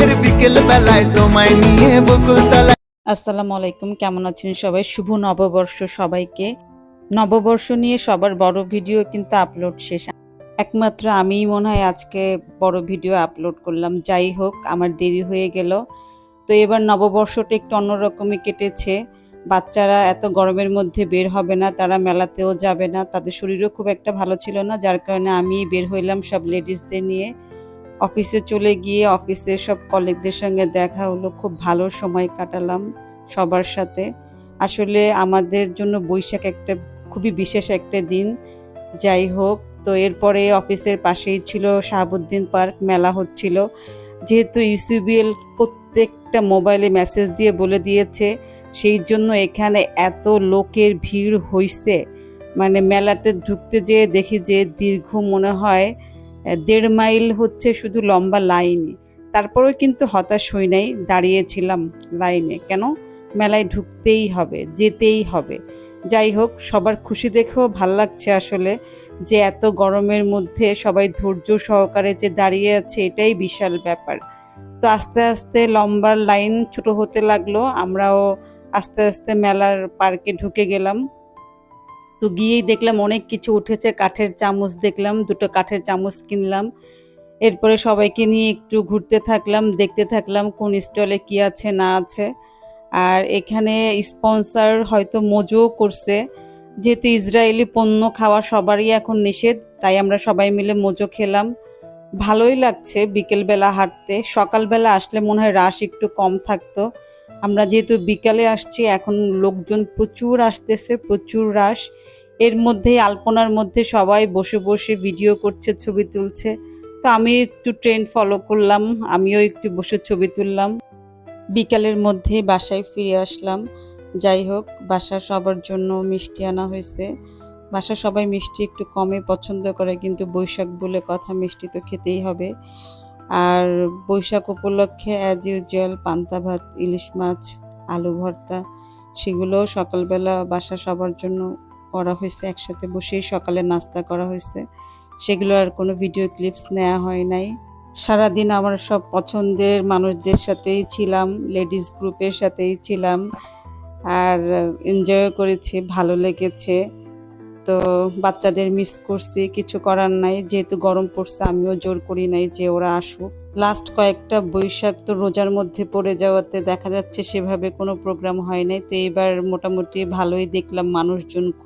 বৈশাখের বিকেল বেলায় তোমায় নিয়ে বকুলতলায়। আসসালামু আলাইকুম, কেমন আছেন সবাই? শুভ নববর্ষ সবাইকে। নববর্ষ নিয়ে সবার বড় ভিডিও কিন্তু আপলোড শেষ। একমাত্র আমিই মনে হয় আজকে বড় ভিডিও আপলোড করলাম। যাই হোক, আমার দেরি হয়ে গেল। তো এবার নববর্ষটা একটু অন্যরকমই কেটেছে। বাচ্চারা এত গরমের মধ্যে বের হবে না, তারা মেলাতেও যাবে না, তাদের শরীরও খুব একটা ভালো ছিল না, যার কারণে আমি বের হইলাম সব লেডিসদের নিয়ে। অফিসে চলে গিয়ে অফিসের সব কলিগদের সঙ্গে দেখা হলো, খুব ভালো সময় কাটালাম সবার সাথে। আসলে আমাদের জন্য বৈশাখ একটা খুবই বিশেষ একটা দিন। যাই হোক, তো এরপরে অফিসের পাশেই ছিল শাহাবুদ্দিন পার্ক, মেলা হচ্ছিল। যেহেতু ইউসিবিএল প্রত্যেকটা মোবাইলে মেসেজ দিয়ে বলে দিয়েছে, সেই জন্য এখানে এত লোকের ভিড় হইছে, মানে মেলাতে ঢুকতে যেয়ে দেখি যে দীর্ঘ মনে হয় 1.5 মাইল হচ্ছে শুধু লম্বা লাইন। তারপরেও কিন্তু হতাশ হই নাই, দাঁড়িয়েছিলাম লাইনে। কেন? মেলায় ঢুকতেই হবে, যেতেই হবে। যাই হোক, সবার খুশি দেখেও ভাল লাগছে আসলে, যে এত গরমের মধ্যে সবাই ধৈর্য সহকারে যে দাঁড়িয়ে আছে, এটাই বিশাল ব্যাপার। তো আস্তে আস্তে লম্বা লাইন ছোট হতে লাগলো, আমরাও আস্তে আস্তে মেলার পার্কে ঢুকে গেলাম। তো গিয়েই দেখলাম অনেক কিছু উঠেছে, কাঠের চামচ দেখলাম, 2টো কাঠের চামচ কিনলাম। এরপরে সবাইকে নিয়ে একটু ঘুরতে থাকলাম, দেখতে থাকলাম কোন স্টলে কি আছে না আছে। আর এখানে স্পন্সর হয়তো মজুও করছে, যেহেতু ইসরায়েলি পণ্য খাওয়া সবারই এখন নিষেধ, তাই আমরা সবাই মিলে মজো খেলাম। ভালোই লাগছে বিকেলবেলা হাঁটতে। সকালবেলা আসলে মনে হয় রাশ একটু কম থাকতো। আমরা যেহেতু বিকালে আসছি, এখন লোকজন প্রচুর আসতেছে, প্রচুর রাশ। এর মধ্যেই আলপনার মধ্যে সবাই বসে বসে ভিডিও করছে, ছবি তুলছে। তো আমি একটু ট্রেন্ড ফলো করলাম, আমিও একটু বসে ছবি তুললাম। বিকালের মধ্যেই বাসায় ফিরে আসলাম। যাই হোক, বাসার সবার জন্য মিষ্টি আনা হয়েছে। বাসার সবাই মিষ্টি একটু কমই পছন্দ করে, কিন্তু বৈশাখ বলে কথা, মিষ্টি তো খেতেই হবে। আর বৈশাখ উপলক্ষে অ্যাজ ইউজুয়াল পান্তা ভাত, ইলিশ মাছ, আলু ভর্তা, সেগুলো সকালবেলা বাসা সবার জন্য করা হয়েছে। একসাথে বসেই সকালে নাস্তা করা হয়েছে। সেগুলো আর কোনো ভিডিও ক্লিপস নেওয়া হয় নাই। সারাদিন আমার সব পছন্দের মানুষদের সাথেই ছিলাম, লেডিস গ্রুপের সাথেই ছিলাম, আর এনজয় করেছি, ভালো লেগেছে। তো বাচ্চাদের মিস করছি, কিছু করার নাই, যেহেতু গরম পড়ছে আমিও জোর করি নাই যে ওরা আসুক। লাস্ট কয়েকটা বৈশাখ তো রোজার মধ্যে পড়ে যাওয়াতে দেখা যাচ্ছে সেভাবে কোনো প্রোগ্রাম হয় নাই। তো এবার মোটামুটি ভালোই দেখলাম মানুষজন।